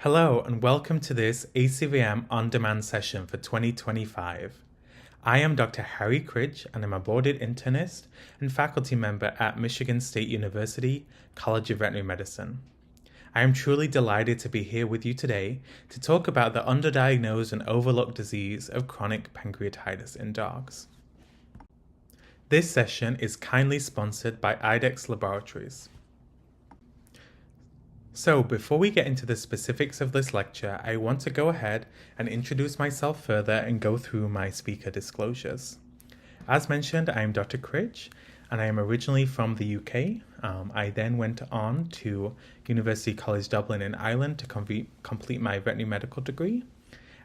Hello and welcome to this ACVM on-demand session for 2025. I am Dr. Harry Cridge and I'm a boarded internist and faculty member at Michigan State University College of Veterinary Medicine. I am truly delighted to be here with you today to talk about the underdiagnosed and overlooked disease of chronic pancreatitis in dogs. This session is kindly sponsored by IDEXX Laboratories. So before we get into the specifics of this lecture, I want to go ahead and introduce myself further and go through my speaker disclosures. As mentioned, I am Dr. Cridge and I am originally from the UK. I then went on to University College Dublin in Ireland to complete my veterinary medical degree,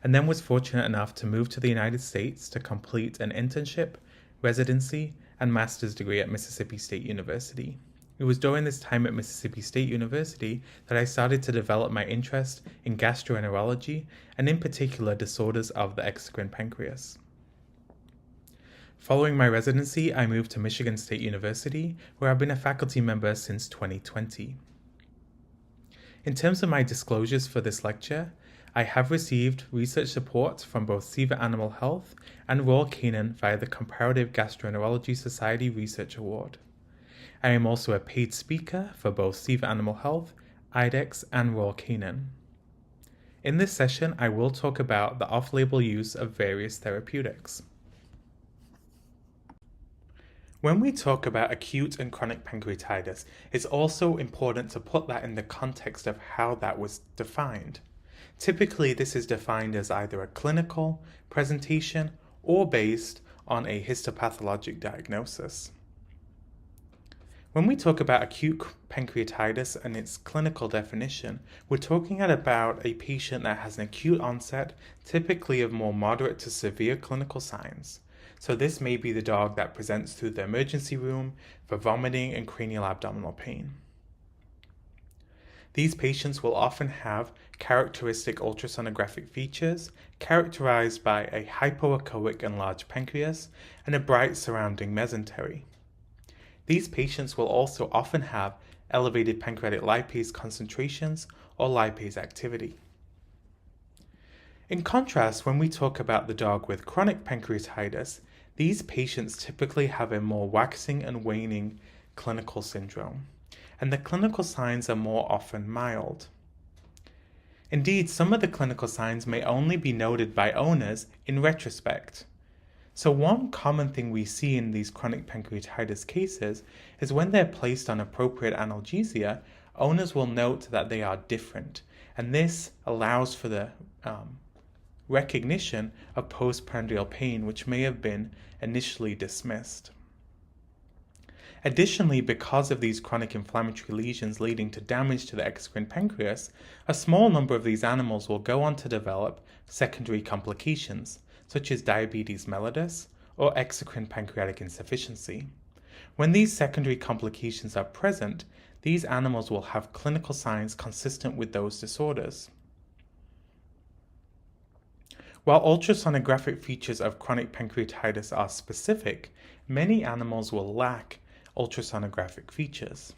and then was fortunate enough to move to the United States to complete an internship, residency, and master's degree at Mississippi State University. It was during this time at Mississippi State University that I started to develop my interest in gastroenterology and in particular disorders of the exocrine pancreas. Following my residency, I moved to Michigan State University, where I've been a faculty member since 2020. In terms of my disclosures for this lecture, I have received research support from both CIVA Animal Health and Royal Canin via the Comparative Gastroenterology Society Research Award. I am also a paid speaker for both CIVA Animal Health, IDEXX, and Royal Canin. In this session, I will talk about the off-label use of various therapeutics. When we talk about acute and chronic pancreatitis, it's also important to put that in the context of how that was defined. Typically, this is defined as either a clinical presentation or based on a histopathologic diagnosis. When we talk about acute pancreatitis and its clinical definition, we're talking about a patient that has an acute onset, typically of more moderate to severe clinical signs. So this may be the dog that presents through the emergency room for vomiting and cranial abdominal pain. These patients will often have characteristic ultrasonographic features characterized by a hypoechoic enlarged pancreas and a bright surrounding mesentery. These patients will also often have elevated pancreatic lipase concentrations or lipase activity. In contrast, when we talk about the dog with chronic pancreatitis, these patients typically have a more waxing and waning clinical syndrome, and the clinical signs are more often mild. Indeed, some of the clinical signs may only be noted by owners in retrospect. So one common thing we see in these chronic pancreatitis cases is when they're placed on appropriate analgesia, owners will note that they are different, and this allows for the recognition of postprandial pain, which may have been initially dismissed. Additionally, because of these chronic inflammatory lesions leading to damage to the exocrine pancreas, a small number of these animals will go on to develop secondary complications, such as diabetes mellitus or exocrine pancreatic insufficiency. When these secondary complications are present, these animals will have clinical signs consistent with those disorders. While ultrasonographic features of chronic pancreatitis are specific, many animals will lack ultrasonographic features.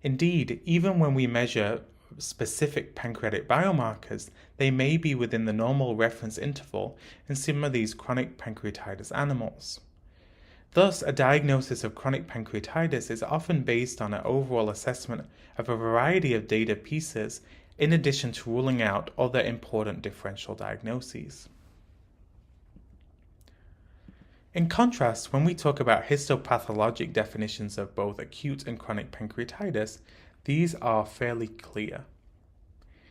Indeed, even when we measure specific pancreatic biomarkers, they may be within the normal reference interval in some of these chronic pancreatitis animals. Thus, a diagnosis of chronic pancreatitis is often based on an overall assessment of a variety of data pieces in addition to ruling out other important differential diagnoses. In contrast, when we talk about histopathologic definitions of both acute and chronic pancreatitis, these are fairly clear.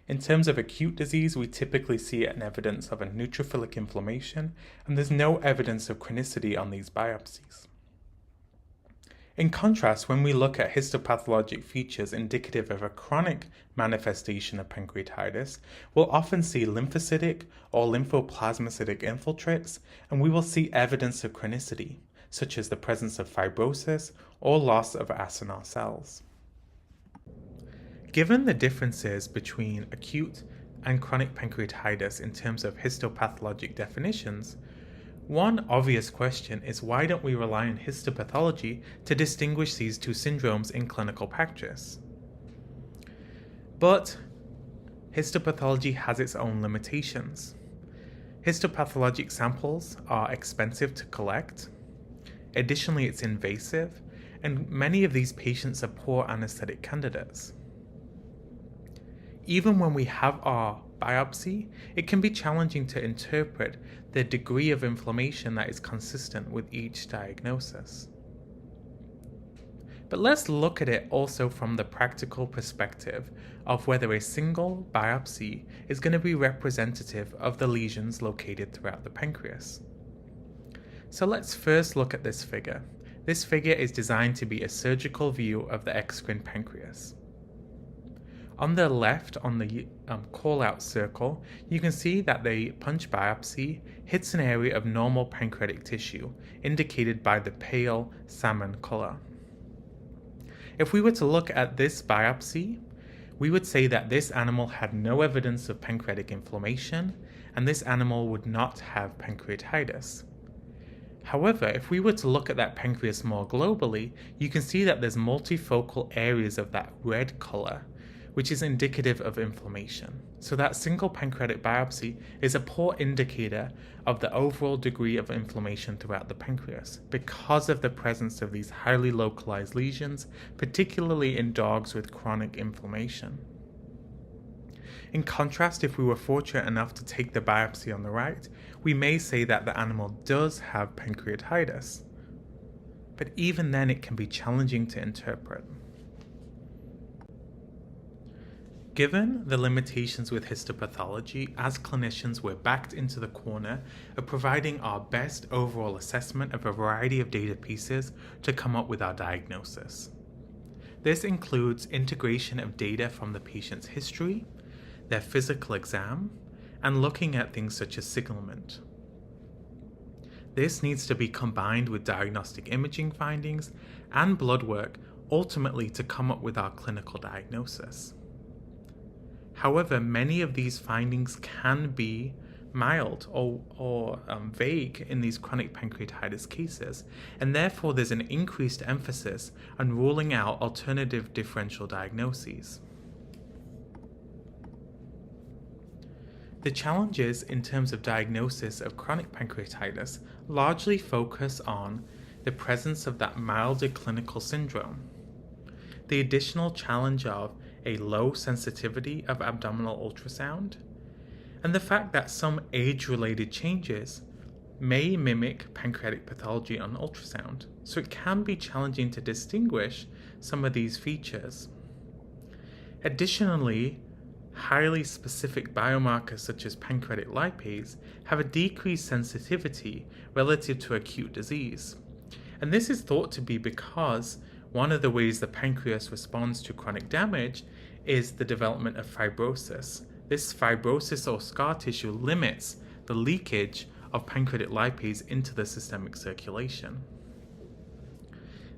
In terms of acute disease, we typically see an evidence of a neutrophilic inflammation, and there's no evidence of chronicity on these biopsies. In contrast, when we look at histopathologic features indicative of a chronic manifestation of pancreatitis, we'll often see lymphocytic or lymphoplasmacytic infiltrates, and we will see evidence of chronicity, such as the presence of fibrosis or loss of acinar cells. Given the differences between acute and chronic pancreatitis in terms of histopathologic definitions, one obvious question is why don't we rely on histopathology to distinguish these two syndromes in clinical practice? But histopathology has its own limitations. Histopathologic samples are expensive to collect. Additionally, it's invasive, and many of these patients are poor anesthetic candidates. Even when we have our biopsy, it can be challenging to interpret the degree of inflammation that is consistent with each diagnosis. But let's look at it also from the practical perspective of whether a single biopsy is going to be representative of the lesions located throughout the pancreas. So let's first look at this figure. This figure is designed to be a surgical view of the exocrine pancreas. On the left, on the call-out circle, you can see that the punch biopsy hits an area of normal pancreatic tissue, indicated by the pale salmon color. If we were to look at this biopsy, we would say that this animal had no evidence of pancreatic inflammation, and this animal would not have pancreatitis. However, if we were to look at that pancreas more globally, you can see that there's multifocal areas of that red color, which is indicative of inflammation. So that single pancreatic biopsy is a poor indicator of the overall degree of inflammation throughout the pancreas because of the presence of these highly localized lesions, particularly in dogs with chronic inflammation. In contrast, if we were fortunate enough to take the biopsy on the right, we may say that the animal does have pancreatitis. But even then, it can be challenging to interpret. Given the limitations with histopathology, as clinicians we're backed into the corner of providing our best overall assessment of a variety of data pieces to come up with our diagnosis. This includes integration of data from the patient's history, their physical exam, and looking at things such as signalment. This needs to be combined with diagnostic imaging findings and blood work, ultimately to come up with our clinical diagnosis. However, many of these findings can be mild or vague in these chronic pancreatitis cases, and therefore there's an increased emphasis on ruling out alternative differential diagnoses. The challenges in terms of diagnosis of chronic pancreatitis largely focus on the presence of that milder clinical syndrome, the additional challenge of a low sensitivity of abdominal ultrasound, and the fact that some age-related changes may mimic pancreatic pathology on ultrasound, so it can be challenging to distinguish some of these features. Additionally, highly specific biomarkers such as pancreatic lipase have a decreased sensitivity relative to acute disease, and this is thought to be because one of the ways the pancreas responds to chronic damage is the development of fibrosis. This fibrosis or scar tissue limits the leakage of pancreatic lipase into the systemic circulation.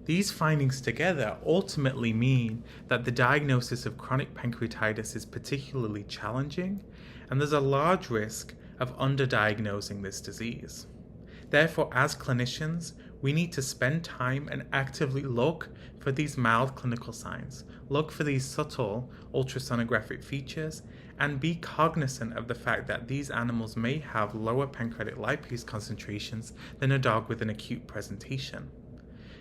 These findings together ultimately mean that the diagnosis of chronic pancreatitis is particularly challenging, and there's a large risk of underdiagnosing this disease. Therefore, as clinicians, we need to spend time and actively look for these mild clinical signs, look for these subtle ultrasonographic features, and be cognizant of the fact that these animals may have lower pancreatic lipase concentrations than a dog with an acute presentation.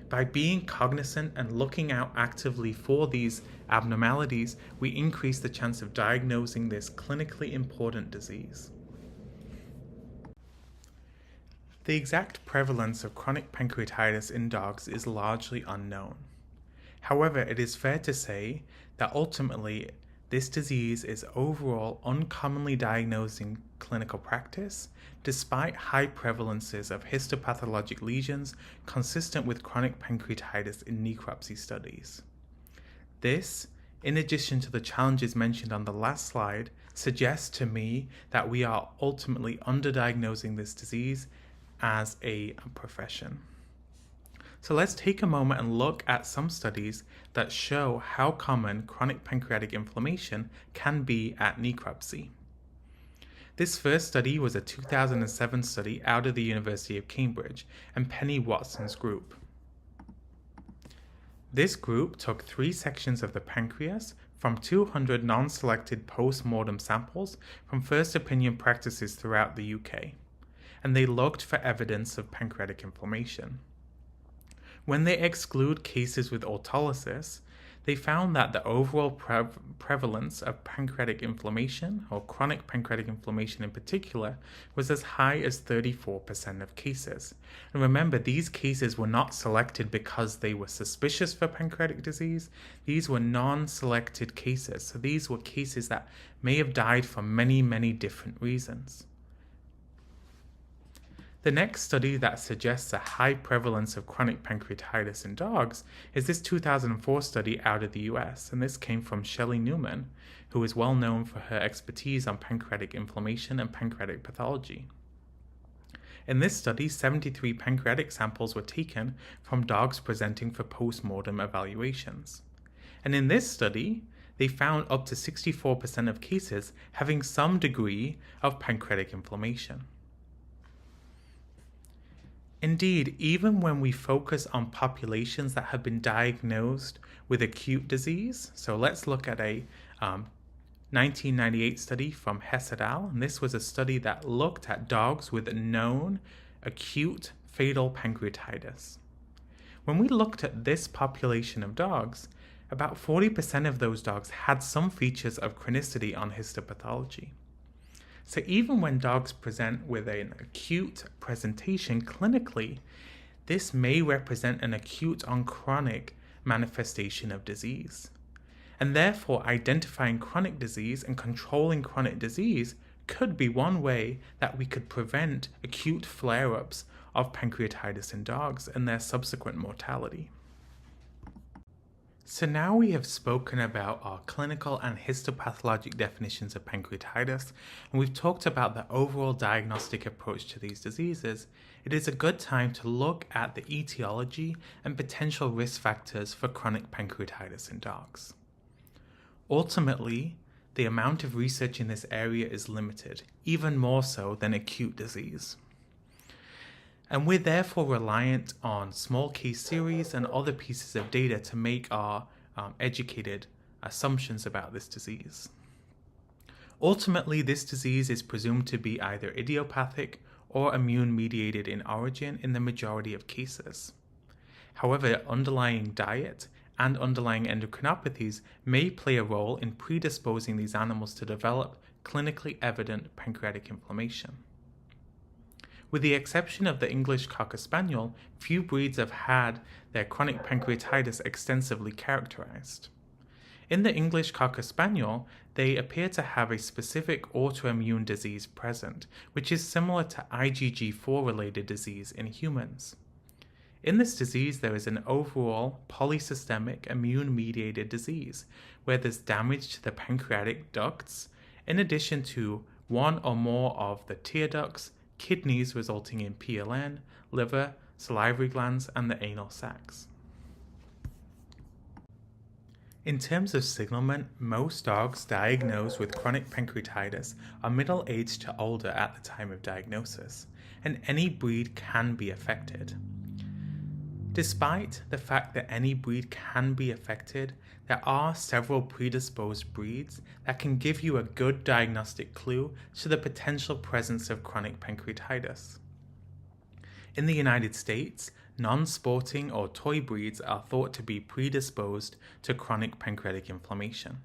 By being cognizant and looking out actively for these abnormalities, we increase the chance of diagnosing this clinically important disease. The exact prevalence of chronic pancreatitis in dogs is largely unknown. However, it is fair to say that ultimately this disease is overall uncommonly diagnosed in clinical practice, despite high prevalences of histopathologic lesions consistent with chronic pancreatitis in necropsy studies. This, in addition to the challenges mentioned on the last slide, suggests to me that we are ultimately underdiagnosing this disease as a profession. So let's take a moment and look at some studies that show how common chronic pancreatic inflammation can be at necropsy. This first study was a 2007 study out of the University of Cambridge and Penny Watson's group. This group took 3 sections of the pancreas from 200 non-selected post-mortem samples from first opinion practices throughout the UK, and they looked for evidence of pancreatic inflammation. When they exclude cases with autolysis, they found that the overall prevalence of pancreatic inflammation, or chronic pancreatic inflammation in particular, was as high as 34% of cases. And remember, these cases were not selected because they were suspicious for pancreatic disease. These were non-selected cases. So these were cases that may have died for many, many different reasons. The next study that suggests a high prevalence of chronic pancreatitis in dogs is this 2004 study out of the US, and this came from Shelley Newman, who is well known for her expertise on pancreatic inflammation and pancreatic pathology. In this study, 73 pancreatic samples were taken from dogs presenting for post-mortem evaluations. And in this study, they found up to 64% of cases having some degree of pancreatic inflammation. Indeed, even when we focus on populations that have been diagnosed with acute disease, so let's look at a 1998 study from Hess et al., and this was a study that looked at dogs with known acute fatal pancreatitis. When we looked at this population of dogs, about 40% of those dogs had some features of chronicity on histopathology. So even when dogs present with an acute presentation clinically, this may represent an acute on chronic manifestation of disease. And therefore, identifying chronic disease and controlling chronic disease could be one way that we could prevent acute flare-ups of pancreatitis in dogs and their subsequent mortality. So now we have spoken about our clinical and histopathologic definitions of pancreatitis, and we've talked about the overall diagnostic approach to these diseases. It is a good time to look at the etiology and potential risk factors for chronic pancreatitis in dogs. Ultimately, the amount of research in this area is limited, even more so than acute disease. And we're therefore reliant on small case series and other pieces of data to make our educated assumptions about this disease. Ultimately, this disease is presumed to be either idiopathic or immune-mediated in origin in the majority of cases. However, underlying diet and underlying endocrinopathies may play a role in predisposing these animals to develop clinically evident pancreatic inflammation. With the exception of the English Cocker Spaniel, few breeds have had their chronic pancreatitis extensively characterized. In the English Cocker Spaniel, they appear to have a specific autoimmune disease present, which is similar to IgG4-related disease in humans. In this disease, there is an overall polysystemic immune-mediated disease, where there's damage to the pancreatic ducts, in addition to one or more of the tear ducts, kidneys resulting in PLN, liver, salivary glands, and the anal sacs. In terms of signalment, most dogs diagnosed with chronic pancreatitis are middle-aged to older at the time of diagnosis, and any breed can be affected. Despite the fact that any breed can be affected, there are several predisposed breeds that can give you a good diagnostic clue to the potential presence of chronic pancreatitis. In the United States, non-sporting or toy breeds are thought to be predisposed to chronic pancreatic inflammation.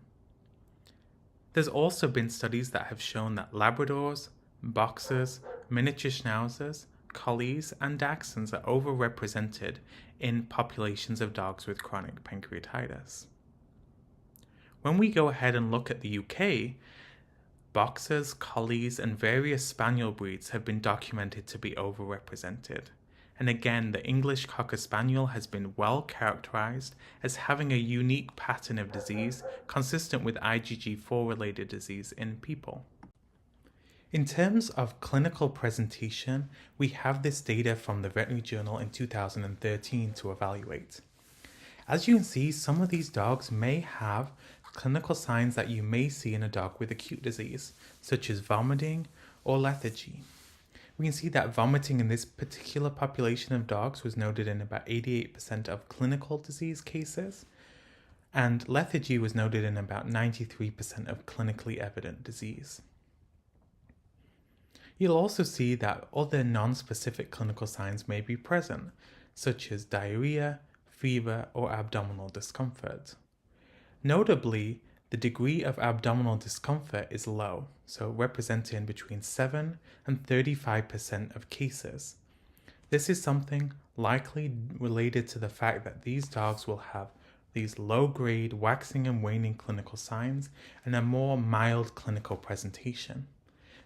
There's also been studies that have shown that Labradors, Boxers, miniature Schnauzers, Collies, and Dachshunds are overrepresented in populations of dogs with chronic pancreatitis. When we go ahead and look at the UK, Boxers, Collies, and various Spaniel breeds have been documented to be overrepresented. And again, the English Cocker Spaniel has been well characterized as having a unique pattern of disease consistent with IgG4-related disease in people. In terms of clinical presentation, we have this data from the Veterinary Journal in 2013 to evaluate. As you can see, some of these dogs may have clinical signs that you may see in a dog with acute disease, such as vomiting or lethargy. We can see that vomiting in this particular population of dogs was noted in about 88% of clinical disease cases. and lethargy was noted in about 93% of clinically evident disease. You'll also see that other non-specific clinical signs may be present, such as diarrhea, fever, or abdominal discomfort. Notably, the degree of abdominal discomfort is low, so representing between 7 and 35% of cases. This is something likely related to the fact that these dogs will have these low-grade waxing and waning clinical signs and a more mild clinical presentation.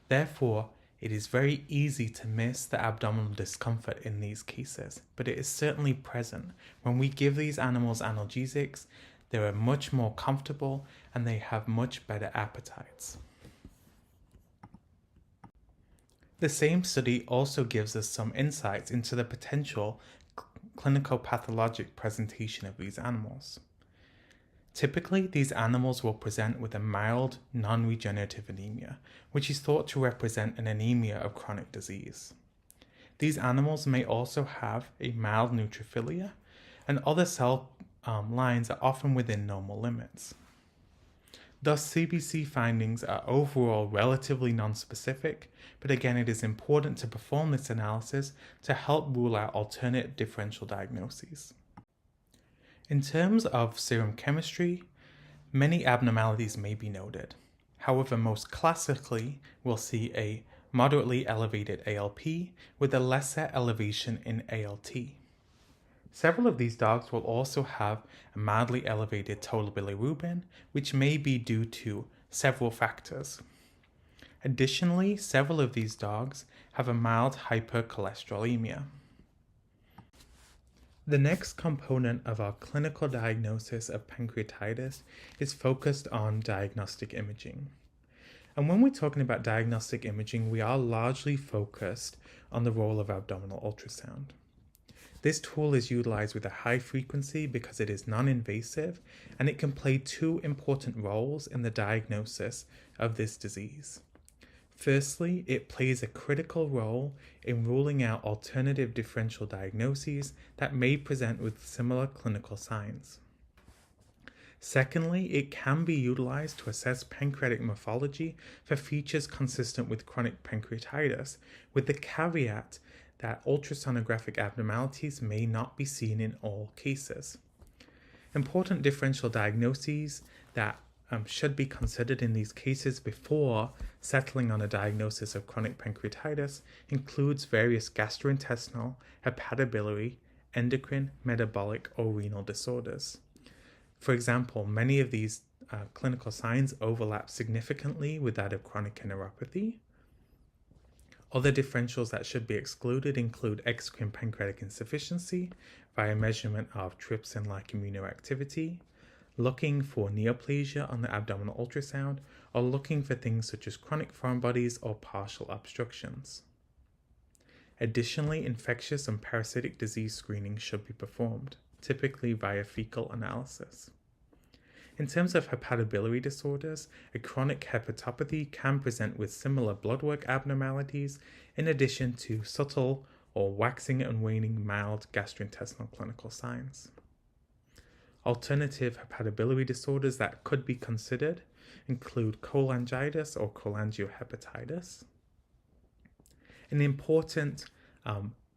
Therefore, it is very easy to miss the abdominal discomfort in these cases, but it is certainly present. When we give these animals analgesics, they are much more comfortable and they have much better appetites. The same study also gives us some insights into the potential clinical pathologic presentation of these animals. Typically, these animals will present with a mild, non-regenerative anemia, which is thought to represent an anemia of chronic disease. These animals may also have a mild neutrophilia, and other cell lines are often within normal limits. Thus, CBC findings are overall relatively non-specific, but again, it is important to perform this analysis to help rule out alternate differential diagnoses. In terms of serum chemistry, many abnormalities may be noted. However, most classically, we'll see a moderately elevated ALP with a lesser elevation in ALT. Several of these dogs will also have a mildly elevated total bilirubin, which may be due to several factors. Additionally, several of these dogs have a mild hypercholesterolemia. The next component of our clinical diagnosis of pancreatitis is focused on diagnostic imaging. And when we're talking about diagnostic imaging, we are largely focused on the role of abdominal ultrasound. This tool is utilized with a high frequency because it is non-invasive and it can play two important roles in the diagnosis of this disease. Firstly, it plays a critical role in ruling out alternative differential diagnoses that may present with similar clinical signs. Secondly, it can be utilized to assess pancreatic morphology for features consistent with chronic pancreatitis, with the caveat that ultrasonographic abnormalities may not be seen in all cases. Important differential diagnoses that should be considered in these cases before settling on a diagnosis of chronic pancreatitis includes various gastrointestinal, hepatobiliary, endocrine, metabolic, or renal disorders. For example, many of these clinical signs overlap significantly with that of chronic enteropathy. Other differentials that should be excluded include exocrine pancreatic insufficiency via measurement of trypsin-like immunoactivity, looking for neoplasia on the abdominal ultrasound, or looking for things such as chronic foreign bodies or partial obstructions. Additionally, infectious and parasitic disease screening should be performed, typically via fecal analysis. In terms of hepatobiliary disorders, a chronic hepatopathy can present with similar blood work abnormalities in addition to subtle or waxing and waning mild gastrointestinal clinical signs. Alternative hepatobiliary disorders that could be considered include cholangitis or cholangiohepatitis. An important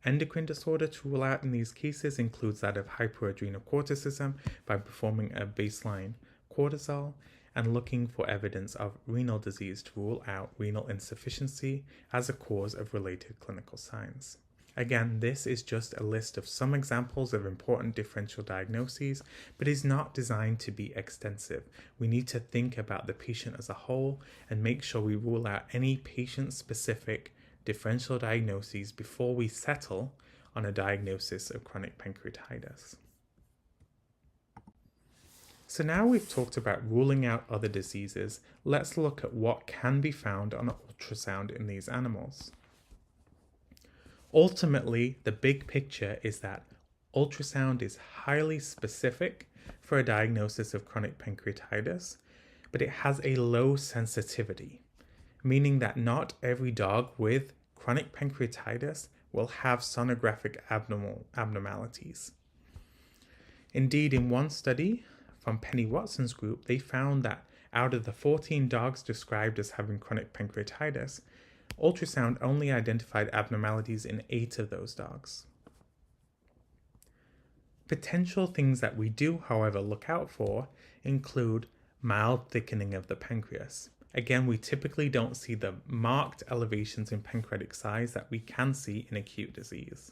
endocrine disorder to rule out in these cases includes that of hyperadrenocorticism by performing a baseline cortisol and looking for evidence of renal disease to rule out renal insufficiency as a cause of related clinical signs. Again, this is just a list of some examples of important differential diagnoses, but is not designed to be extensive. We need to think about the patient as a whole and make sure we rule out any patient-specific differential diagnoses before we settle on a diagnosis of chronic pancreatitis. So now we've talked about ruling out other diseases, let's look at what can be found on ultrasound in these animals. Ultimately, the big picture is that ultrasound is highly specific for a diagnosis of chronic pancreatitis, but it has a low sensitivity, meaning that not every dog with chronic pancreatitis will have sonographic abnormalities. Indeed, in one study, from Penny Watson's group, they found that out of the 14 dogs described as having chronic pancreatitis, ultrasound only identified abnormalities in 8 of those dogs. Potential things that we do, however, look out for include mild thickening of the pancreas. Again, we typically don't see the marked elevations in pancreatic size that we can see in acute disease.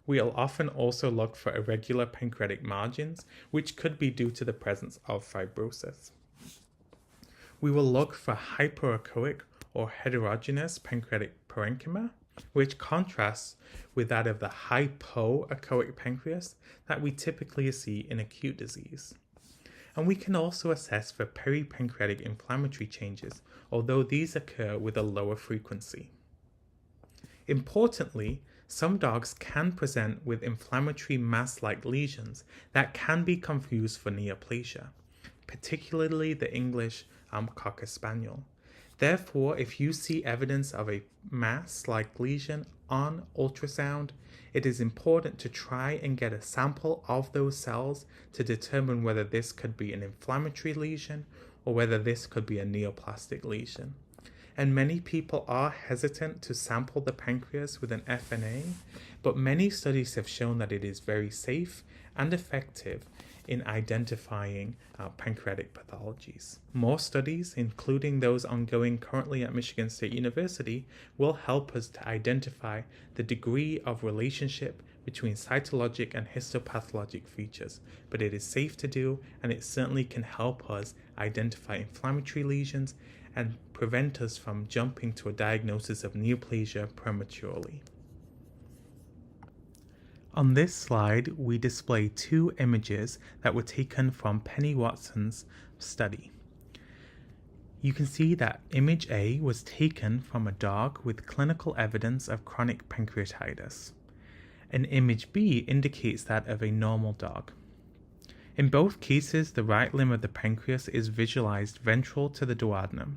We'll often also look for irregular pancreatic margins, which could be due to the presence of fibrosis. We will look for hyperechoic or heterogeneous pancreatic parenchyma, which contrasts with that of the hypoechoic pancreas that we typically see in acute disease. And we can also assess for peripancreatic inflammatory changes, although these occur with a lower frequency. Importantly, some dogs can present with inflammatory mass-like lesions that can be confused for neoplasia, particularly the English Cocker Spaniel. Therefore, if you see evidence of a mass-like lesion on ultrasound, it is important to try and get a sample of those cells to determine whether this could be an inflammatory lesion or whether this could be a neoplastic lesion. And many people are hesitant to sample the pancreas with an FNA, but many studies have shown that it is very safe and effective in identifying pancreatic pathologies. More studies, including those ongoing currently at Michigan State University, will help us to identify the degree of relationship between cytologic and histopathologic features, but it is safe to do, and it certainly can help us identify inflammatory lesions and prevent us from jumping to a diagnosis of neoplasia prematurely. On this slide, we display 2 images that were taken from Penny Watson's study. You can see that image A was taken from a dog with clinical evidence of chronic pancreatitis, and image B indicates that of a normal dog. In both cases, the right limb of the pancreas is visualized ventral to the duodenum.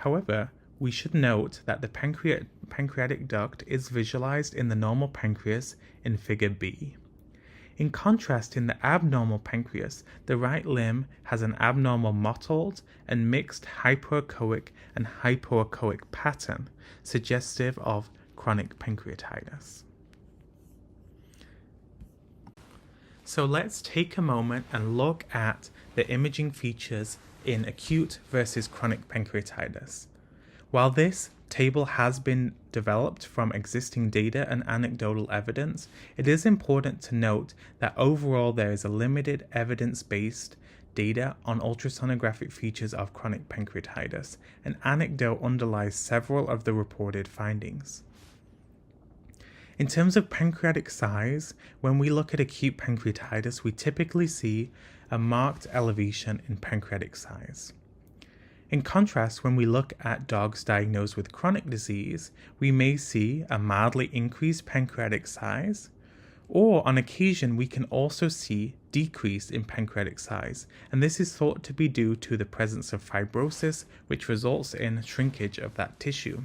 However, we should note that the pancreatic duct is visualized in the normal pancreas in figure B. In contrast, in the abnormal pancreas, the right limb has an abnormal mottled and mixed hyperechoic and hypoechoic pattern, suggestive of chronic pancreatitis. So let's take a moment and look at the imaging features in acute versus chronic pancreatitis. While this table has been developed from existing data and anecdotal evidence, it is important to note that overall there is a limited evidence-based data on ultrasonographic features of chronic pancreatitis. An anecdote underlies several of the reported findings. In terms of pancreatic size, when we look at acute pancreatitis, we typically see a marked elevation in pancreatic size. In contrast, when we look at dogs diagnosed with chronic disease, we may see a mildly increased pancreatic size, or on occasion we can also see decrease in pancreatic size, and this is thought to be due to the presence of fibrosis, which results in shrinkage of that tissue.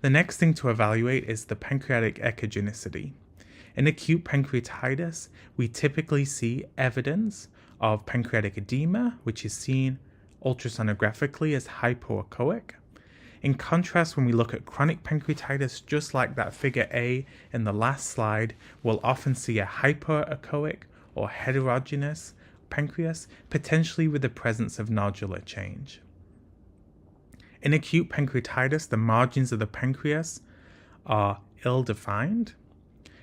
The next thing to evaluate is the pancreatic echogenicity. In acute pancreatitis, we typically see evidence of pancreatic edema, which is seen ultrasonographically as hypoechoic. In contrast, when we look at chronic pancreatitis, just like that figure A in the last slide, we'll often see a hyperechoic or heterogeneous pancreas, potentially with the presence of nodular change. In acute pancreatitis, the margins of the pancreas are ill-defined,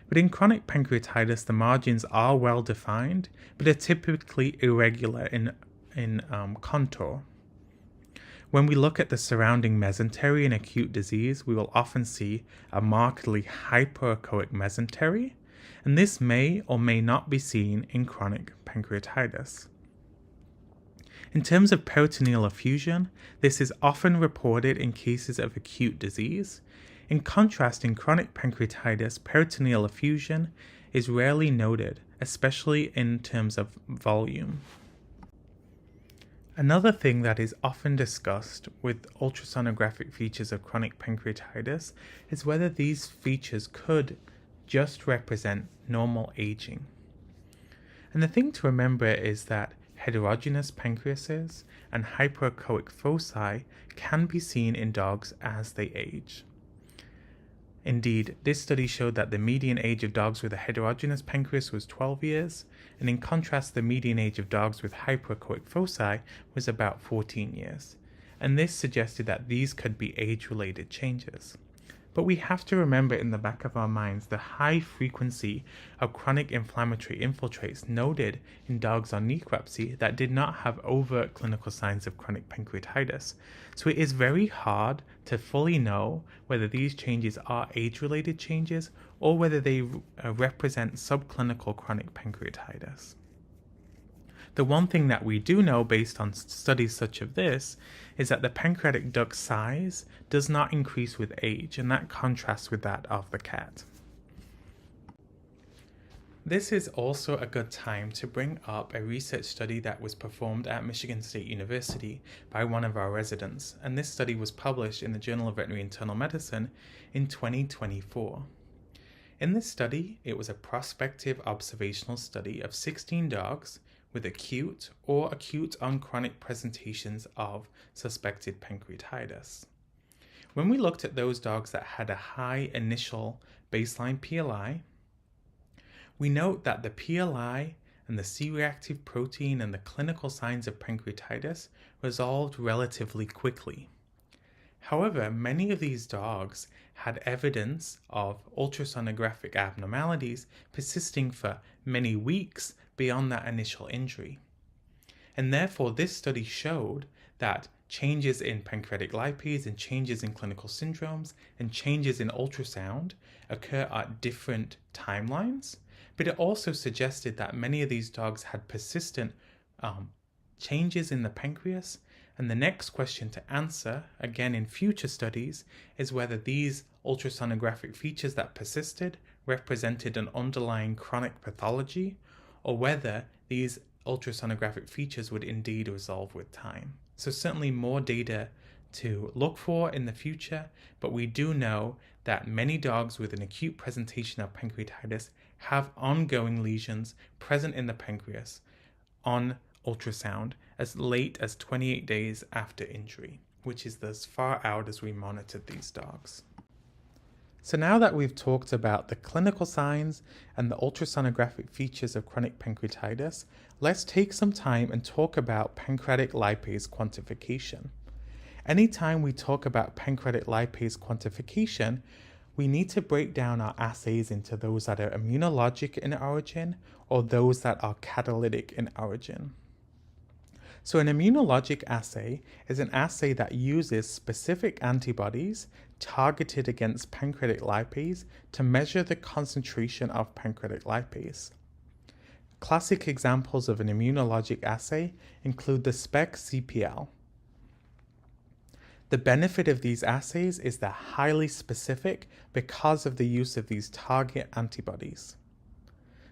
but in chronic pancreatitis, the margins are well-defined, but are typically irregular in contour. When we look at the surrounding mesentery in acute disease, we will often see a markedly hyperechoic mesentery, and this may or may not be seen in chronic pancreatitis. In terms of peritoneal effusion, this is often reported in cases of acute disease. In contrast, in chronic pancreatitis, peritoneal effusion is rarely noted, especially in terms of volume. Another thing that is often discussed with ultrasonographic features of chronic pancreatitis is whether these features could just represent normal aging. And the thing to remember is that heterogeneous pancreases and hyperechoic foci can be seen in dogs as they age. Indeed, this study showed that the median age of dogs with a heterogeneous pancreas was 12 years, and in contrast, the median age of dogs with hyperechoic foci was about 14 years. And this suggested that these could be age-related changes. But we have to remember in the back of our minds the high frequency of chronic inflammatory infiltrates noted in dogs on necropsy that did not have overt clinical signs of chronic pancreatitis. So it is very hard to fully know whether these changes are age-related changes or whether they represent subclinical chronic pancreatitis. The one thing that we do know based on studies such as this is that the pancreatic duct size does not increase with age, and that contrasts with that of the cat. This is also a good time to bring up a research study that was performed at Michigan State University by one of our residents, and this study was published in the Journal of Veterinary Internal Medicine in 2024. In this study, it was a prospective observational study of 16 dogs with acute or acute on chronic presentations of suspected pancreatitis. When we looked at those dogs that had a high initial baseline PLI, we note that the PLI and the C-reactive protein and the clinical signs of pancreatitis resolved relatively quickly. However, many of these dogs had evidence of ultrasonographic abnormalities persisting for many weeks beyond that initial injury. And therefore, this study showed that changes in pancreatic lipase and changes in clinical syndromes and changes in ultrasound occur at different timelines, but it also suggested that many of these dogs had persistent changes in the pancreas. And the next question to answer, again in future studies, is whether these ultrasonographic features that persisted represented an underlying chronic pathology, or whether these ultrasonographic features would indeed resolve with time. So certainly more data to look for in the future, but we do know that many dogs with an acute presentation of pancreatitis have ongoing lesions present in the pancreas on ultrasound as late as 28 days after injury, which is as far out as we monitored these dogs. So now that we've talked about the clinical signs and the ultrasonographic features of chronic pancreatitis, let's take some time and talk about pancreatic lipase quantification. Anytime we talk about pancreatic lipase quantification, we need to break down our assays into those that are immunologic in origin or those that are catalytic in origin. So an immunologic assay is an assay that uses specific antibodies targeted against pancreatic lipase to measure the concentration of pancreatic lipase. Classic examples of an immunologic assay include the SPEC-CPL. The benefit of these assays is they're highly specific because of the use of these target antibodies.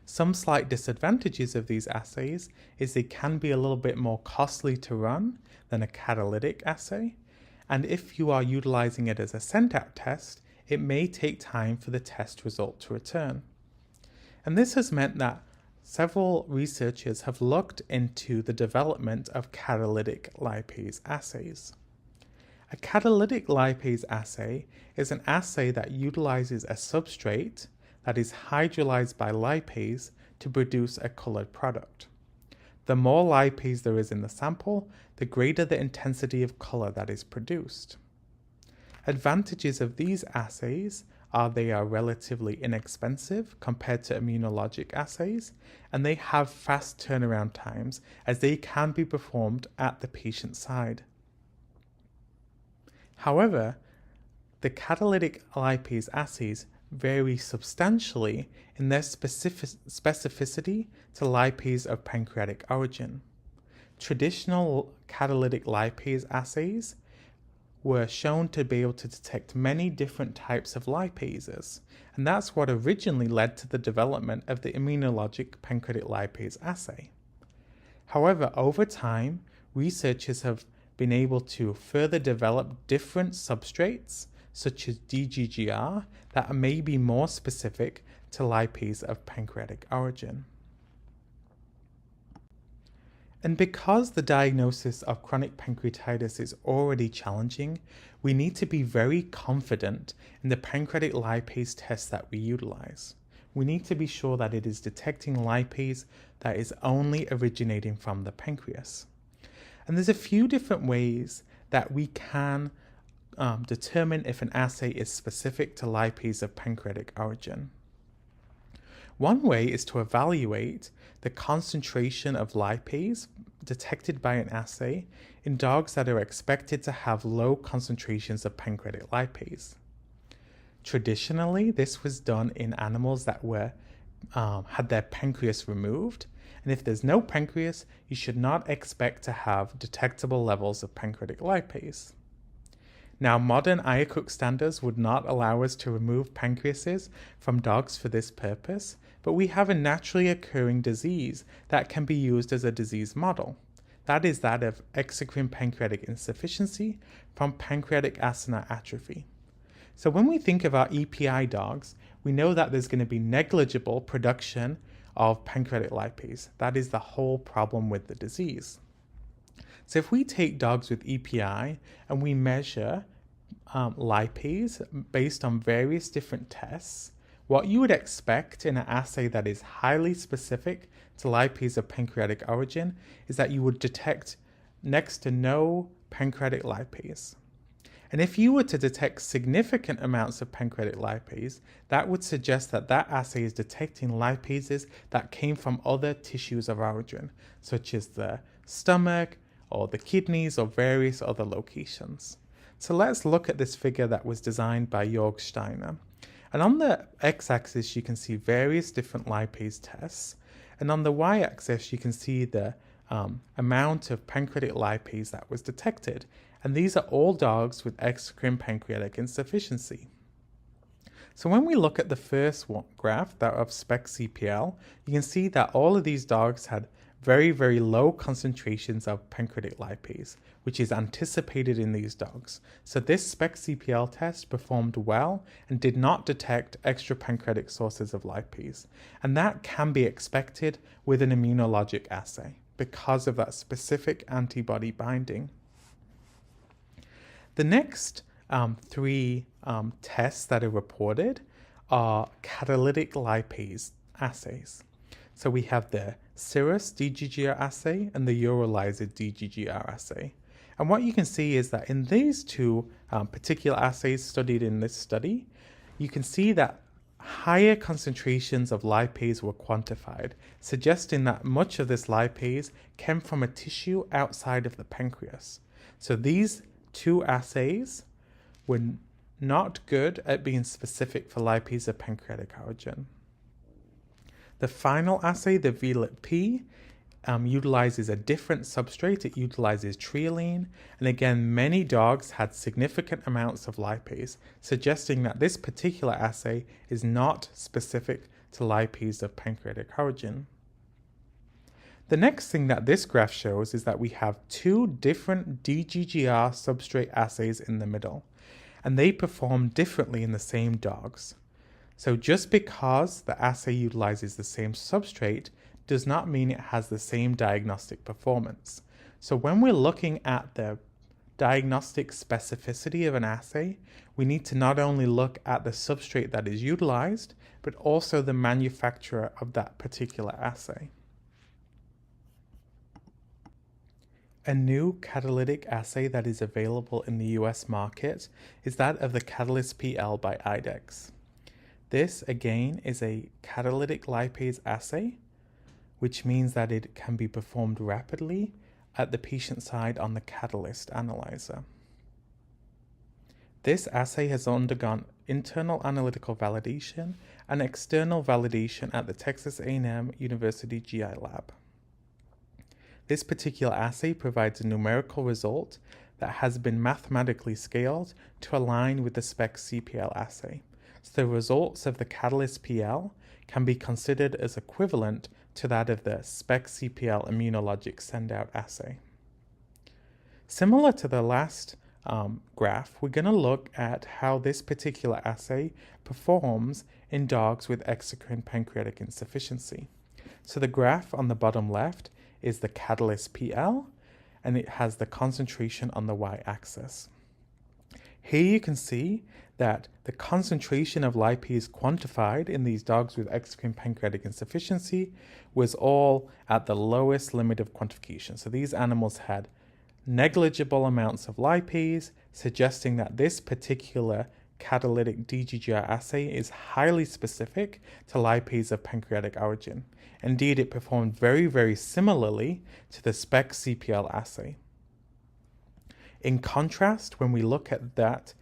Some slight disadvantages of these assays is they can be a little bit more costly to run than a catalytic assay, and if you are utilizing it as a sent-out test, it may take time for the test result to return. And this has meant that several researchers have looked into the development of catalytic lipase assays. A catalytic lipase assay is an assay that utilizes a substrate that is hydrolyzed by lipase to produce a colored product. The more lipase there is in the sample, the greater the intensity of color that is produced. Advantages of these assays are they are relatively inexpensive compared to immunologic assays, and they have fast turnaround times as they can be performed at the patient's side. However, the catalytic lipase assays vary substantially in their specificity to lipase of pancreatic origin. Traditional catalytic lipase assays were shown to be able to detect many different types of lipases, and that's what originally led to the development of the immunologic pancreatic lipase assay. However, over time, researchers have been able to further develop different substrates such as DGGR that may be more specific to lipase of pancreatic origin. And because the diagnosis of chronic pancreatitis is already challenging, we need to be very confident in the pancreatic lipase test that we utilize. We need to be sure that it is detecting lipase that is only originating from the pancreas. And there's a few different ways that we can determine if an assay is specific to lipase of pancreatic origin. One way is to evaluate the concentration of lipase detected by an assay in dogs that are expected to have low concentrations of pancreatic lipase. Traditionally, this was done in animals that had their pancreas removed, and if there's no pancreas, you should not expect to have detectable levels of pancreatic lipase. Now, modern IACUC standards would not allow us to remove pancreases from dogs for this purpose, but we have a naturally occurring disease that can be used as a disease model. That is that of exocrine pancreatic insufficiency from pancreatic acinar atrophy. So when we think of our EPI dogs, we know that there's going to be negligible production of pancreatic lipase. That is the whole problem with the disease. So if we take dogs with EPI and we measure lipase based on various different tests, what you would expect in an assay that is highly specific to lipase of pancreatic origin is that you would detect next to no pancreatic lipase. And if you were to detect significant amounts of pancreatic lipase, that would suggest that that assay is detecting lipases that came from other tissues of origin, such as the stomach or the kidneys or various other locations. So let's look at this figure that was designed by Jörg Steiner. And on the x-axis, you can see various different lipase tests. And on the y-axis, you can see the amount of pancreatic lipase that was detected. And these are all dogs with exocrine pancreatic insufficiency. So when we look at the first graph, that of SPEC-CPL, you can see that all of these dogs had very, very low concentrations of pancreatic lipase, which is anticipated in these dogs. So this SPEC-CPL test performed well and did not detect extrapancreatic sources of lipase. And that can be expected with an immunologic assay because of that specific antibody binding. The next three tests that are reported are catalytic lipase assays. So we have the serous DGGR assay and the urolized DGGR assay. And what you can see is that in these two particular assays studied in this study, you can see that higher concentrations of lipase were quantified, suggesting that much of this lipase came from a tissue outside of the pancreas. So these two assays were not good at being specific for lipase of pancreatic origin. The final assay, the VLIP-P, utilizes a different substrate. It utilizes trialine, and again, many dogs had significant amounts of lipase, suggesting that this particular assay is not specific to lipase of pancreatic origin. The next thing that this graph shows is that we have two different DGGR substrate assays in the middle, and they perform differently in the same dogs. So just because the assay utilizes the same substrate does not mean it has the same diagnostic performance. So when we're looking at the diagnostic specificity of an assay, we need to not only look at the substrate that is utilized, but also the manufacturer of that particular assay. A new catalytic assay that is available in the US market is that of the Catalyst PL by IDEXX. This, again, is a catalytic lipase assay, which means that it can be performed rapidly at the patient side on the Catalyst analyzer. This assay has undergone internal analytical validation and external validation at the Texas A&M University GI Lab. This particular assay provides a numerical result that has been mathematically scaled to align with the SPEC-CPL assay. So the results of the Catalyst PL can be considered as equivalent to that of the SPEC-CPL immunologic send-out assay. Similar to the last graph, we're going to look at how this particular assay performs in dogs with exocrine pancreatic insufficiency. So the graph on the bottom left is the catalyst PL, and it has the concentration on the y-axis. Here you can see that the concentration of lipase quantified in these dogs with exocrine pancreatic insufficiency was all at the lowest limit of quantification. So these animals had negligible amounts of lipase, suggesting that this particular catalytic DGGR assay is highly specific to lipase of pancreatic origin. Indeed, it performed very, very similarly to the SPEC CPL assay. In contrast, when we look at that,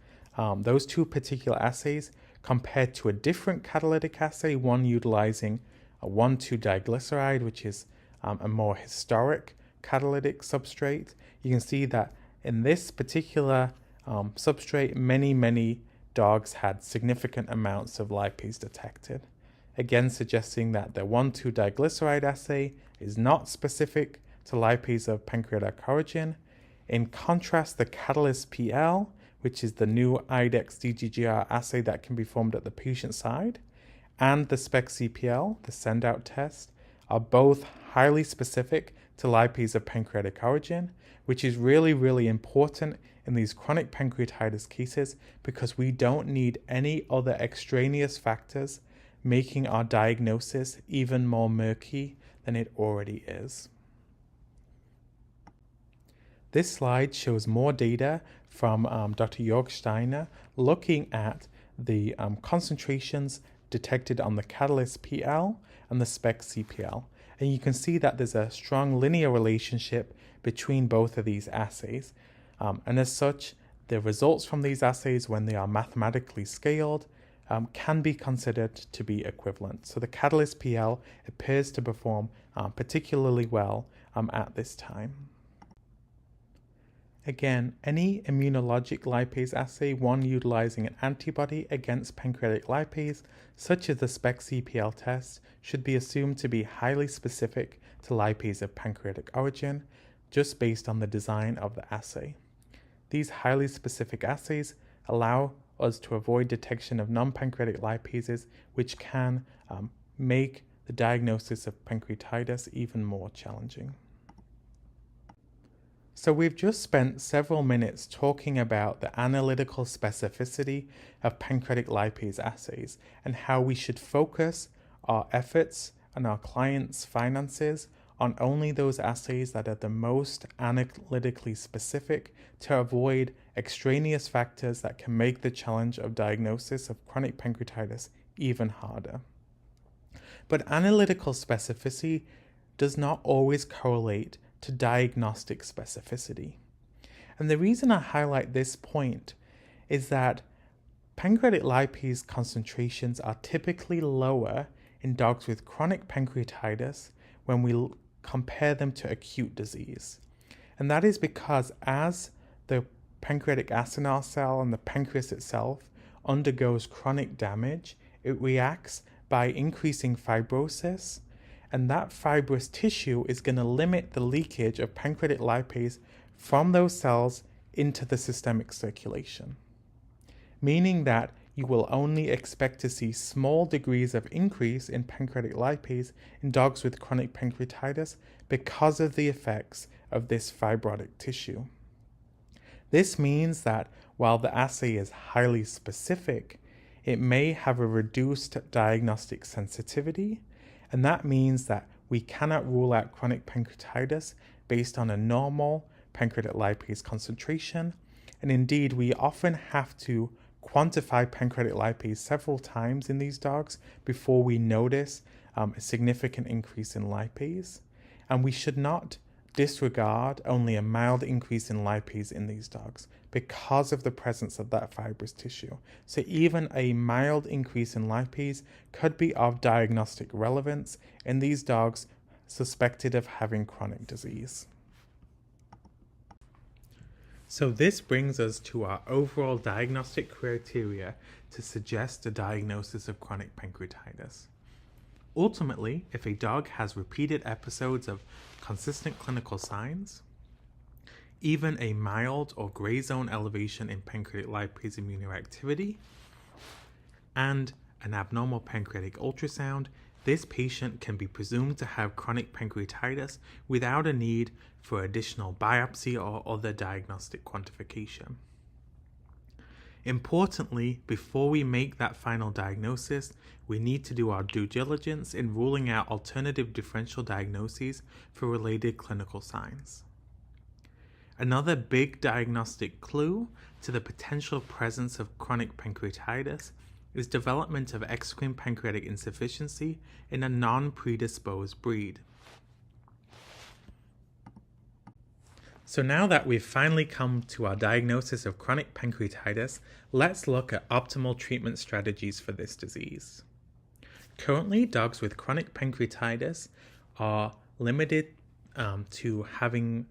those two particular assays compared to a different catalytic assay, one utilizing a 1,2-diglyceride, which is a more historic catalytic substrate, you can see that in this particular substrate, many dogs had significant amounts of lipase detected. Again, suggesting that the 1,2-diglyceride assay is not specific to lipase of pancreatic origin. In contrast, the catalyst PL, which is the new IDEX DGGR assay that can be performed at the patient side, and the SPEC CPL, the send-out test, are both highly specific to lipase of pancreatic origin, which is really important in these chronic pancreatitis cases because we don't need any other extraneous factors making our diagnosis even more murky than it already is. This slide shows more data from Dr. Jörg Steiner looking at the concentrations detected on the catalyst PL and the SPEC CPL. And you can see that there's a strong linear relationship between both of these assays. And as such, the results from these assays, when they are mathematically scaled, can be considered to be equivalent. So the catalyst PL appears to perform particularly well at this time. Again, any immunologic lipase assay, one utilizing an antibody against pancreatic lipase, such as the SPEC CPL test, should be assumed to be highly specific to lipase of pancreatic origin, just based on the design of the assay. These highly specific assays allow us to avoid detection of non-pancreatic lipases, which can make the diagnosis of pancreatitis even more challenging. So we've just spent several minutes talking about the analytical specificity of pancreatic lipase assays and how we should focus our efforts and our clients' finances on only those assays that are the most analytically specific to avoid extraneous factors that can make the challenge of diagnosis of chronic pancreatitis even harder. But analytical specificity does not always correlate to diagnostic specificity. And the reason I highlight this point is that pancreatic lipase concentrations are typically lower in dogs with chronic pancreatitis when we compare them to acute disease. And that is because as the pancreatic acinar cell and the pancreas itself undergoes chronic damage, it reacts by increasing fibrosis, and that fibrous tissue is going to limit the leakage of pancreatic lipase from those cells into the systemic circulation, meaning that you will only expect to see small degrees of increase in pancreatic lipase in dogs with chronic pancreatitis because of the effects of this fibrotic tissue. This means that while the assay is highly specific, it may have a reduced diagnostic sensitivity, and that means that we cannot rule out chronic pancreatitis based on a normal pancreatic lipase concentration, and indeed we often have to quantify pancreatic lipase several times in these dogs before we notice a significant increase in lipase, and we should not disregard only a mild increase in lipase in these dogs because of the presence of that fibrous tissue. So even a mild increase in lipase could be of diagnostic relevance in these dogs suspected of having chronic disease. So this brings us to our overall diagnostic criteria to suggest a diagnosis of chronic pancreatitis. Ultimately, if a dog has repeated episodes of consistent clinical signs, even a mild or gray zone elevation in pancreatic lipase immunoactivity, and an abnormal pancreatic ultrasound this patient can be presumed to have chronic pancreatitis without a need for additional biopsy or other diagnostic quantification. Importantly, before we make that final diagnosis, we need to do our due diligence in ruling out alternative differential diagnoses for related clinical signs. Another big diagnostic clue to the potential presence of chronic pancreatitis is development of exocrine pancreatic insufficiency in a non-predisposed breed. So now that we've finally come to our diagnosis of chronic pancreatitis, let's look at optimal treatment strategies for this disease. Currently, dogs with chronic pancreatitis are limited to having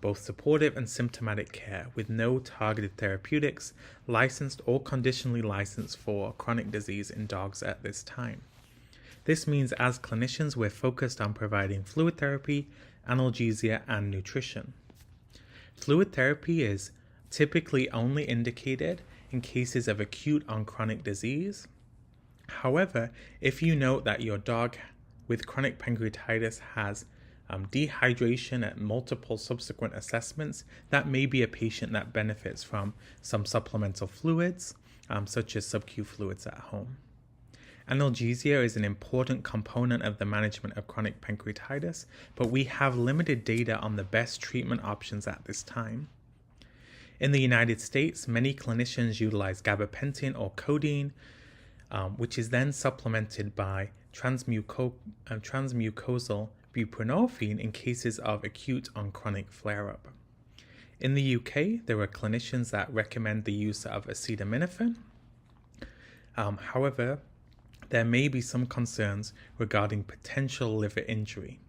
both supportive and symptomatic care with no targeted therapeutics licensed or conditionally licensed for chronic disease in dogs at this time. This means as clinicians, we're focused on providing fluid therapy, analgesia, and nutrition. Fluid therapy is typically only indicated in cases of acute on chronic disease. However, if you note that your dog with chronic pancreatitis has dehydration at multiple subsequent assessments, that may be a patient that benefits from some supplemental fluids, such as sub-Q fluids at home. Analgesia is an important component of the management of chronic pancreatitis, but we have limited data on the best treatment options at this time. In the United States, many clinicians utilize gabapentin or codeine, which is then supplemented by transmucosal buprenorphine in cases of acute on chronic flare-up. In the UK, there are clinicians that recommend the use of acetaminophen. However, there may be some concerns regarding potential liver injury.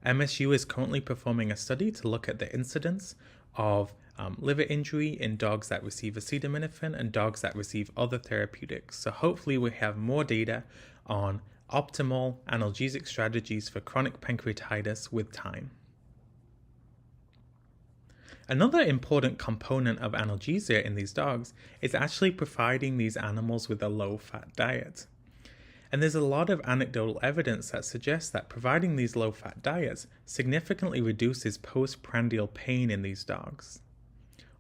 MSU is currently performing a study to look at the incidence of liver injury in dogs that receive acetaminophen and dogs that receive other therapeutics. So hopefully we have more data on optimal analgesic strategies for chronic pancreatitis with time. Another important component of analgesia in these dogs is actually providing these animals with a low-fat diet. And there's a lot of anecdotal evidence that suggests that providing these low-fat diets significantly reduces postprandial pain in these dogs.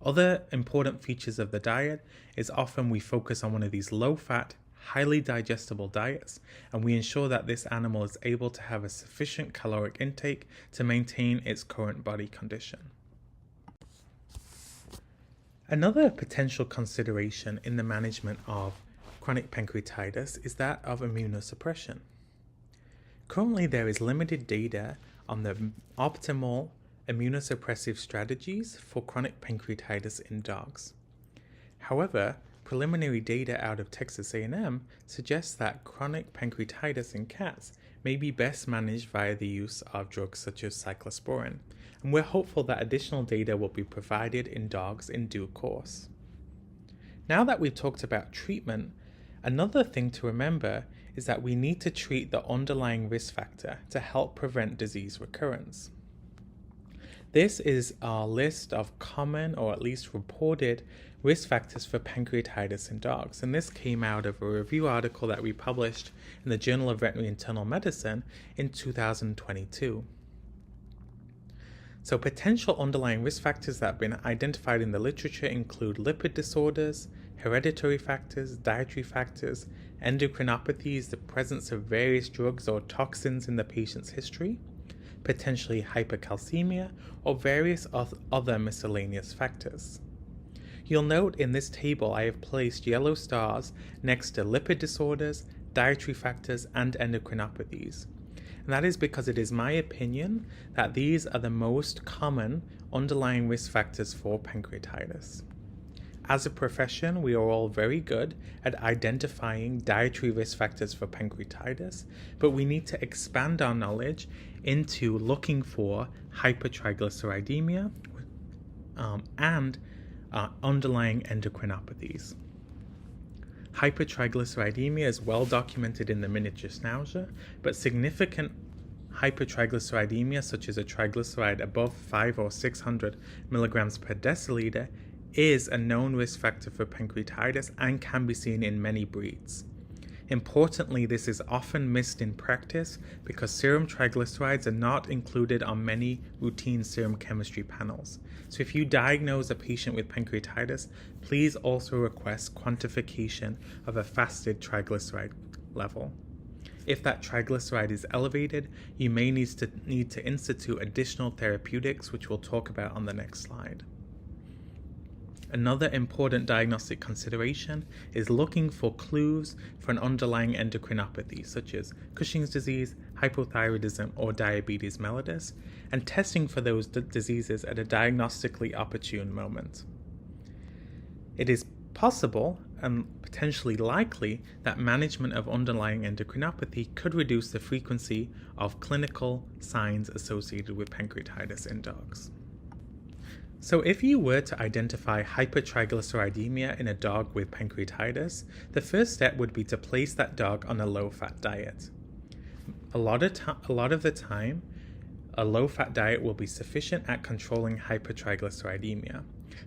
Other important features of the diet is often we focus on one of these low-fat, highly digestible diets, and we ensure that this animal is able to have a sufficient caloric intake to maintain its current body condition. Another potential consideration in the management of chronic pancreatitis is that of immunosuppression. Currently, there is limited data on the optimal immunosuppressive strategies for chronic pancreatitis in dogs. However, preliminary data out of Texas A&M suggests that chronic pancreatitis in cats may be best managed via the use of drugs such as cyclosporin, and we're hopeful that additional data will be provided in dogs in due course. Now that we've talked about treatment, another thing to remember is that we need to treat the underlying risk factor to help prevent disease recurrence. This is our list of common or at least reported risk factors for pancreatitis in dogs, and this came out of a review article that we published in the Journal of Veterinary Internal Medicine in 2022. So potential underlying risk factors that have been identified in the literature include lipid disorders, hereditary factors, dietary factors, endocrinopathies, the presence of various drugs or toxins in the patient's history, potentially hypercalcemia, or various other miscellaneous factors. You'll note in this table I have placed yellow stars next to lipid disorders, dietary factors, and endocrinopathies. And that is because it is my opinion that these are the most common underlying risk factors for pancreatitis. As a profession, we are all very good at identifying dietary risk factors for pancreatitis, but we need to expand our knowledge into looking for hypertriglyceridemia and underlying endocrinopathies. Hypertriglyceridemia is well documented in the miniature schnauzer, but significant hypertriglyceridemia, such as a triglyceride above 500 or 600 milligrams per deciliter, is a known risk factor for pancreatitis and can be seen in many breeds. Importantly, this is often missed in practice because serum triglycerides are not included on many routine serum chemistry panels. So if you diagnose a patient with pancreatitis, please also request quantification of a fasted triglyceride level. If that triglyceride is elevated, you may need to institute additional therapeutics, which we'll talk about on the next slide. Another important diagnostic consideration is looking for clues for an underlying endocrinopathy, such as Cushing's disease, hypothyroidism, or diabetes mellitus, and testing for those diseases at a diagnostically opportune moment. It is possible and potentially likely that management of underlying endocrinopathy could reduce the frequency of clinical signs associated with pancreatitis in dogs. So if you were to identify hypertriglyceridemia in a dog with pancreatitis, the first step would be to place that dog on a low-fat diet. A lot of the time, a low-fat diet will be sufficient at controlling hypertriglyceridemia.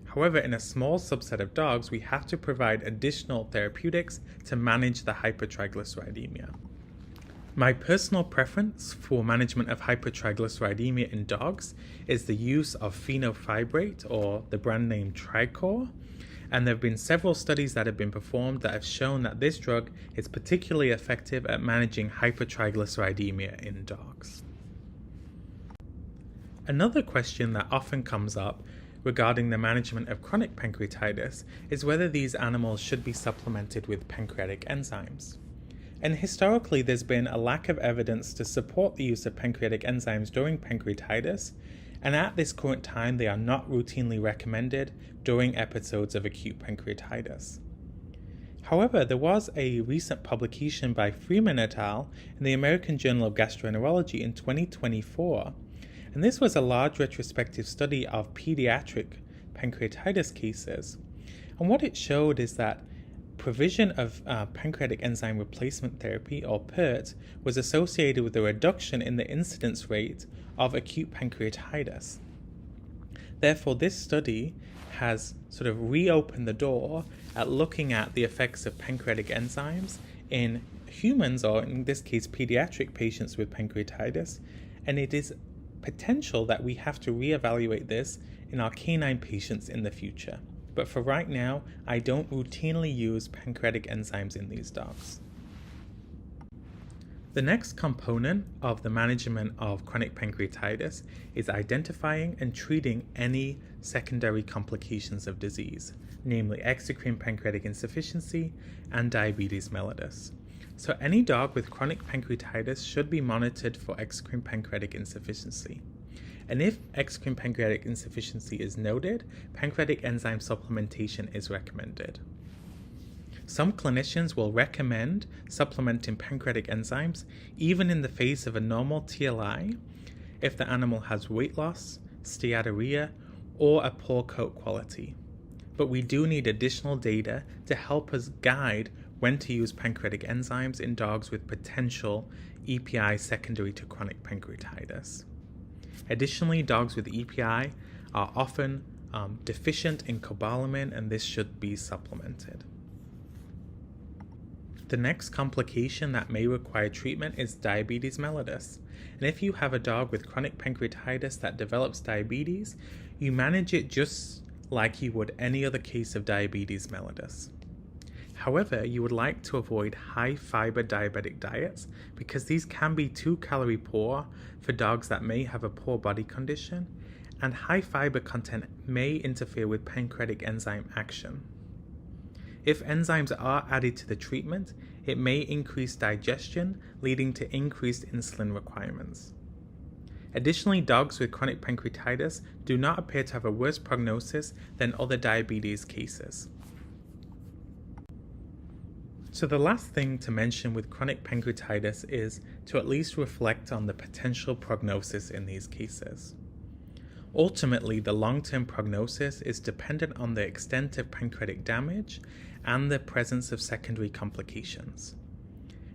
However, in a small subset of dogs, we have to provide additional therapeutics to manage the hypertriglyceridemia. My personal preference for management of hypertriglyceridemia in dogs is the use of fenofibrate, or the brand name Tricor, and there have been several studies that have been performed that have shown that this drug is particularly effective at managing hypertriglyceridemia in dogs. Another question that often comes up regarding the management of chronic pancreatitis is whether these animals should be supplemented with pancreatic enzymes. And historically, there's been a lack of evidence to support the use of pancreatic enzymes during pancreatitis, and at this current time, they are not routinely recommended during episodes of acute pancreatitis. However, there was a recent publication by Freeman et al. In the American Journal of Gastroenterology in 2024, and this was a large retrospective study of pediatric pancreatitis cases. And what it showed is that provision of pancreatic enzyme replacement therapy, or PERT, was associated with a reduction in the incidence rate of acute pancreatitis. Therefore, this study has sort of reopened the door at looking at the effects of pancreatic enzymes in humans, or in this case, pediatric patients with pancreatitis, and it is potential that we have to reevaluate this in our canine patients in the future. But for right now, I don't routinely use pancreatic enzymes in these dogs. The next component of the management of chronic pancreatitis is identifying and treating any secondary complications of disease, namely exocrine pancreatic insufficiency and diabetes mellitus. So any dog with chronic pancreatitis should be monitored for exocrine pancreatic insufficiency. And if exocrine pancreatic insufficiency is noted, pancreatic enzyme supplementation is recommended. Some clinicians will recommend supplementing pancreatic enzymes even in the face of a normal TLI if the animal has weight loss, steatorrhea, or a poor coat quality. But we do need additional data to help us guide when to use pancreatic enzymes in dogs with potential EPI secondary to chronic pancreatitis. Additionally, dogs with EPI are often deficient in cobalamin, and this should be supplemented. The next complication that may require treatment is diabetes mellitus. And if you have a dog with chronic pancreatitis that develops diabetes, you manage it just like you would any other case of diabetes mellitus. However, you would like to avoid high-fiber diabetic diets because these can be too calorie poor for dogs that may have a poor body condition, and high-fiber content may interfere with pancreatic enzyme action. If enzymes are added to the treatment, it may increase digestion, leading to increased insulin requirements. Additionally, dogs with chronic pancreatitis do not appear to have a worse prognosis than other diabetes cases. So the last thing to mention with chronic pancreatitis is to at least reflect on the potential prognosis in these cases. Ultimately, the long-term prognosis is dependent on the extent of pancreatic damage and the presence of secondary complications.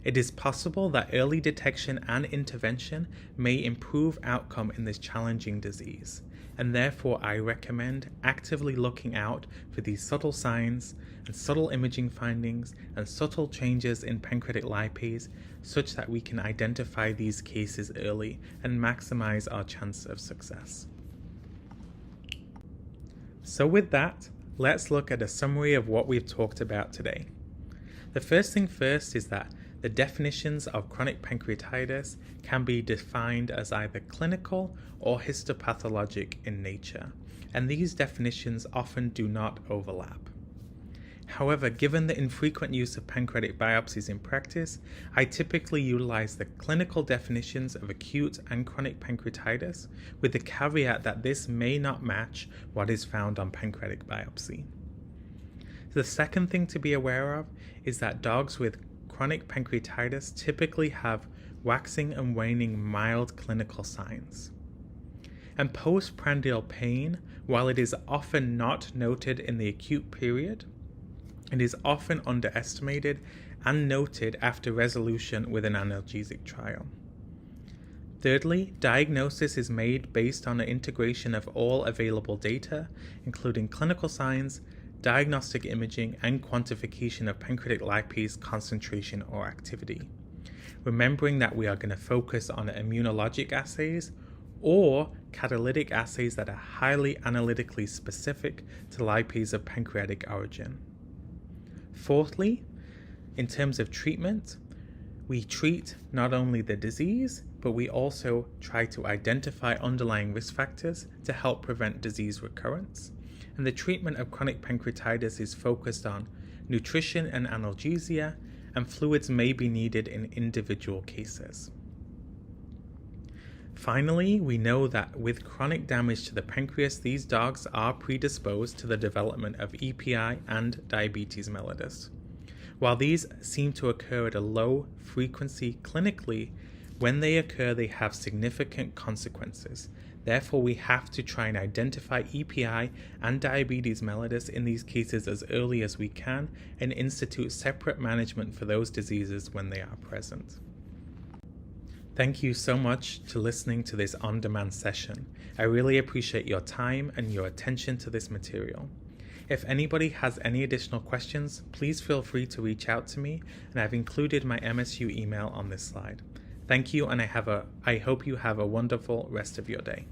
It is possible that early detection and intervention may improve outcome in this challenging disease, and therefore I recommend actively looking out for these subtle signs and subtle imaging findings and subtle changes in pancreatic lipase such that we can identify these cases early and maximize our chance of success. So with that, let's look at a summary of what we've talked about today. The first thing first is that the definitions of chronic pancreatitis can be defined as either clinical or histopathologic in nature, and these definitions often do not overlap. However, given the infrequent use of pancreatic biopsies in practice, I typically utilize the clinical definitions of acute and chronic pancreatitis, with the caveat that this may not match what is found on pancreatic biopsy. The second thing to be aware of is that dogs with chronic pancreatitis typically have waxing and waning mild clinical signs. And postprandial pain, while it is often not noted in the acute period, it is often underestimated and noted after resolution with an analgesic trial. Thirdly, diagnosis is made based on the integration of all available data, including clinical signs, diagnostic imaging, and quantification of pancreatic lipase concentration or activity. Remembering that we are going to focus on immunologic assays or catalytic assays that are highly analytically specific to lipase of pancreatic origin. Fourthly, in terms of treatment, we treat not only the disease, but we also try to identify underlying risk factors to help prevent disease recurrence. And the treatment of chronic pancreatitis is focused on nutrition and analgesia, and fluids may be needed in individual cases. Finally, we know that with chronic damage to the pancreas, these dogs are predisposed to the development of EPI and diabetes mellitus. While these seem to occur at a low frequency clinically, when they occur, they have significant consequences. Therefore, we have to try and identify EPI and diabetes mellitus in these cases as early as we can and institute separate management for those diseases when they are present. Thank you so much for listening to this on-demand session. I really appreciate your time and your attention to this material. If anybody has any additional questions, please feel free to reach out to me, and I've included my MSU email on this slide. Thank you, and I hope you have a wonderful rest of your day.